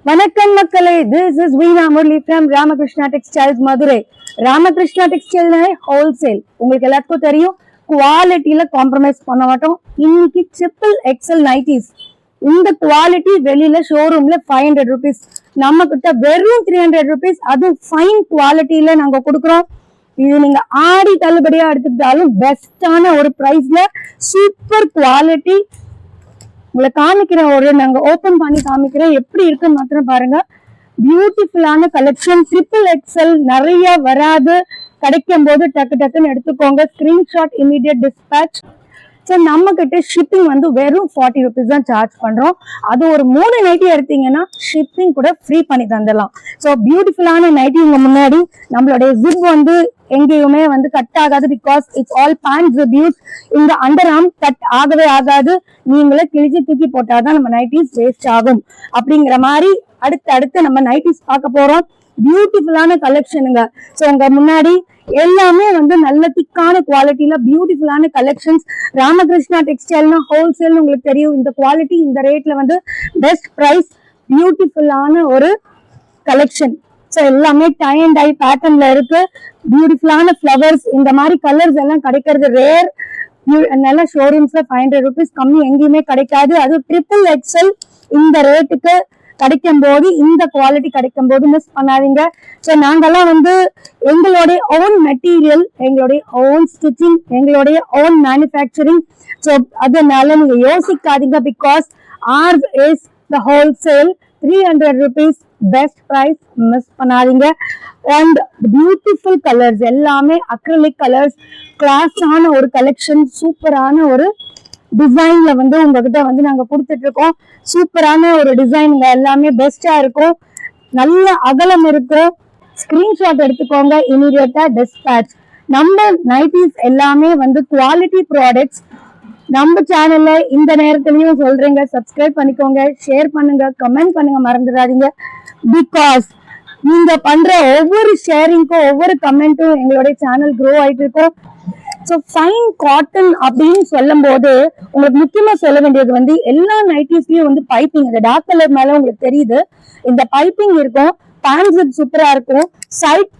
வணக்கம் மக்களே, this is Veena Murli from Ramakrishna Textiles Madurai. Ramakrishna Textiles wholesale. உங்களுக்கு எல்லாருக்கும் தெரியும், குவாலிட்டியில காம்ப்ரமைஸ் பண்ண மாட்டோம். இன்னைக்கு ட்ரிபிள் எக்ஸல் நைட்டிஸ், இந்த குவாலிட்டி வெளியில ஷோரூம்ல 500 rupees, நம்ம கிட்ட வெறும் 300 rupees, அதுவும் ஃபைன் குவாலிட்டியில நாங்க கொடுக்குறோம். இது நீங்க ஆடி தள்ளுபடியா எடுத்துக்கிட்டாலும் பெஸ்டான ஒரு பிரைஸ்ல சூப்பர் குவாலிட்டி உங்களை காமிக்கிறேன். நாங்க ஓபன் பண்ணி காமிக்கிறேன் எப்படி இருக்குன்னு மாத்திரம் பாருங்க. பியூட்டிஃபுல்லான கலெக்ஷன், ட்ரிபிள் எக்ஸல் நிறைய வராது, கிடைக்கும் போது டக்கு டக்குன்னு எடுத்துக்கோங்க. Screenshot immediate dispatch. ஸோ நம்ம கிட்ட ஷிப்பிங் வந்து வெறும் 40 rupees தான் சார்ஜ் பண்றோம். அது ஒரு 3 நைட்டி எடுத்தீங்கன்னா ஷிப்பிங் கூட ஃப்ரீ பண்ணி தந்துடலாம். ஸோ பியூட்டிஃபுல்லான நைட்டி உங்க முன்னாடி. நம்மளுடைய ஜிப் வந்து எங்கேயுமே வந்து கட் ஆகாது, because it's all pant zip use. இந்த அண்டர் ஆர்ம் கட் ஆகவே ஆகாது, நீங்களே கிழிச்சு தூக்கி போட்டாதான் நம்ம நைட்டிஸ் வேஸ்ட் ஆகும். அப்படிங்கிற மாதிரி அடுத்து நம்ம நைட்டிஸ் பார்க்க போறோம். பியூட்டிஃபுல்லான கலெக்ஷனுங்க. ஸோ உங்க முன்னாடி எல்லாமே வந்து நல்ல திக்கான குவாலிட்டியில பியூட்டிஃபுல்லான கலெக்ஷன்ஸ். ராமகிருஷ்ணா டெக்ஸ்டைல்னா ஹோல்சேல் உங்களுக்கு தெரியும். இந்த குவாலிட்டி இந்த ரேட்ல வந்து பெஸ்ட் பிரைஸ், பியூட்டிஃபுல்லான ஒரு கலெக்ஷன். ஸோ எல்லாமே டை அண்ட் டை பேட்டர்ன்ல இருக்கு. பியூட்டிஃபுல்லான ஃபிளவர்ஸ், இந்த மாதிரி கலர்ஸ் எல்லாம் கிடைக்கிறது ரேர். நல்ல ஷோரூம்ஸ்ல 500 rupees கம்மி எங்கேயுமே கிடைக்காது. அது ட்ரிபிள் எக்ஸல் இந்த ரேட்டுக்கு கிடைக்கும் போது, இந்த குவாலிட்டி கிடைக்கும் போது மிஸ் பண்ணாதீங்க. ஸோ நாங்கெல்லாம் வந்து எங்களுடைய ஓன் மெட்டீரியல், எங்களுடைய ஓன் ஸ்டிச்சிங், எங்களுடைய ஓன் மேனுஃபேக்சரிங். ஸோ அதனால நீங்க யோசிக்காதீங்க, because ours is the wholesale. 300 rupees best price, miss பண்ணாதீங்க. அண்ட் பியூட்டிஃபுல் கலர்ஸ், எல்லாமே அக்ரிலிக் கலர்ஸ், கிளாஸான ஒரு கலெக்ஷன், சூப்பரான ஒரு டிசைன்ல வந்து உங்ககிட்ட வந்து நாங்க கொடுத்துட்டு இருக்கோம். சூப்பரான ஒரு டிசைன்ங்க, எல்லாமே பெஸ்டா இருக்கும், நல்ல அகலம் இருக்கும். ஸ்கிரீன்ஷாட் எடுத்துக்கோங்க, இமீடியட்டா டிஸ்பேச். நம்ம நைட்டிஸ் எல்லாமே வந்து குவாலிட்டி ப்ராடக்ட்ஸ். நம்ம சேனல்ல இந்த நேரத்திலயும் சொல்றீங்க, சப்ஸ்கிரைப் பண்ணிக்கோங்க, ஷேர் பண்ணுங்க, கமெண்ட் பண்ணுங்க, மறந்துடாதீங்க. பிகாஸ் நீங்க பண்ற ஒவ்வொரு ஷேரிங்க்கும் ஒவ்வொரு கமெண்ட்டும் எங்களுடைய சேனல் க்ரோ ஆயிட்டு இருக்கும். ஸோ ஃபைன் காட்டன் அப்படின்னு சொல்லும் போது உங்களுக்கு முக்கியமா சொல்ல வேண்டியது வந்து எல்லா நைட்டிஸ்லயும் வந்து பைப்பிங், இந்த டார்க் கலர் மேல உங்களுக்கு தெரியுது, இந்த பைப்பிங் இருக்கும். பேண்ட் சூப்பரா இருக்கும், சைட்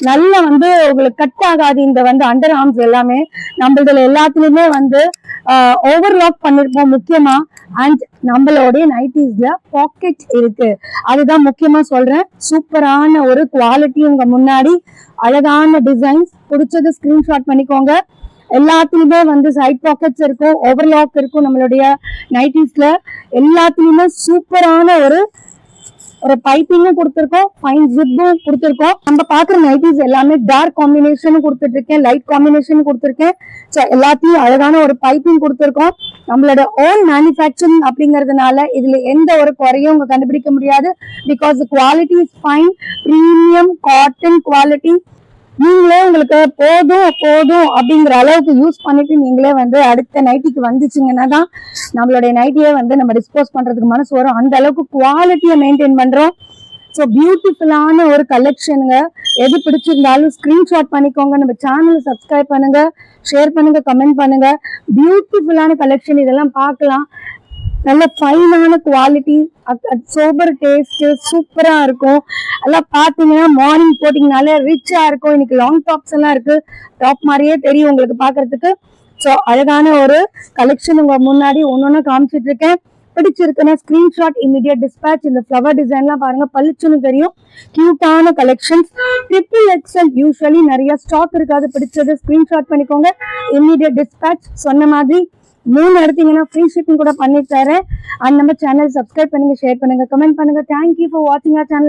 நல்லா வந்து உங்களுக்கு கட் ஆகாது. இந்த வந்து அண்டர் ஆர்ம்ஸ் எல்லாமே நம்மளதுல எல்லாத்துலயுமே வந்து ஓவர்லாக் பண்ணிருப்போம் முக்கியமா. அண்ட் நம்மளுடைய நைட்டிஸ்ல பாக்கெட் இருக்கு, அதுதான் முக்கியமா சொல்றேன். சூப்பரான ஒரு குவாலிட்டி உங்க முன்னாடி, அழகான டிசைன்ஸ். பிடிச்சது ஸ்கிரீன்ஷாட் பண்ணிக்கோங்க. எல்லாத்துலயுமே வந்து சைட் பாக்கெட்ஸ் இருக்கும், ஓவர்லாக் இருக்கும். நம்மளுடைய நைட்டிஸ்ல எல்லாத்துலயுமே சூப்பரான ஒரு பைப்பிங்கும் கொடுத்துருக்கோம், ஃபைன் ஜிப்பும் கொடுத்துருக்கோம். நம்ம பாக்குற நைட்டிஸ் எல்லாமே டார்க் காம்பினேஷனும் கொடுத்துட்டு இருக்கேன், லைட் காம்பினேஷன் கொடுத்துருக்கேன். ஸோ எல்லாத்தையும் அழகான ஒரு பைப்பிங் கொடுத்துருக்கோம். நம்மளோட ஓன் மேனுஃபேக்சரிங் அப்படிங்கறதுனால இதுல எந்த ஒரு குறையும் உங்க கண்டுபிடிக்க முடியாது. Because quality is fine, premium cotton quality. நீங்களே உங்களுக்கு போதும் அப்படிங்கிற அளவுக்கு யூஸ் பண்ணிட்டு நீங்களே வந்து அடுத்த நைட்டிக்கு வந்துச்சுங்கன்னா தான் நம்மளுடைய நைட்டியை வந்து நம்ம டிஸ்போஸ் பண்றதுக்கு மனசு வரும். அந்த அளவுக்கு குவாலிட்டியை மெயின்டைன் பண்றோம். ஸோ பியூட்டிஃபுல்லான ஒரு கலெக்ஷனுங்க. எது பிடிச்சிருந்தாலும் ஸ்கிரீன்ஷாட் பண்ணிக்கோங்க, நம்ம சேனலை சப்ஸ்கிரைப் பண்ணுங்க, ஷேர் பண்ணுங்க, கமெண்ட் பண்ணுங்க. பியூட்டிஃபுல்லான கலெக்ஷன், இதெல்லாம் பார்க்கலாம். நல்ல ஃபைனான குவாலிட்டி, சோபர் டேஸ்ட், சூப்பரா இருக்கும். எல்லாம் பாத்தீங்கன்னா மார்னிங் போட்டீங்கனாலே ரிச்சா இருக்கும். இன்னைக்கு லாங் டாப்ஸ் எல்லாம் இருக்கு, டாப் மாதிரியே தெரியும் உங்களுக்கு பாக்குறதுக்கு. ஸோ அழகான ஒரு கலெக்ஷன் உங்க முன்னாடி ஒன்னொன்னு காமிச்சிட்டு இருக்கேன். பிடிச்சிருக்குன்னா ஸ்கிரீன்ஷாட் இமீடியட் டிஸ்பேச். இந்த ஃபிளவர் டிசைன்லாம் பாருங்க, பளிச்சுன்னு தெரியும். கியூட்டான கலெக்ஷன்ஸ். ட்ரிபிள் எக்ஸல் யூஸ்வலி நிறைய ஸ்டாக் இருக்காது. பிடிச்சது ஸ்கிரீன்ஷாட் பண்ணிக்கோங்க, இமீடியட் டிஸ்பேச். சொன்ன மாதிரி 3 எடுத்தீங்கன்னா ஃப்ரீ ஷிப்பிங் கூட பண்ணி தரேன். அண்ட் நம்ம சேனல் சப்ஸ்கிரைப் பண்ணுங்க, ஷேர் பண்ணுங்க, கமெண்ட் பண்ணுங்க. தேங்க்யூ ஃபார் வாட்சிங் அவர் சேனல்.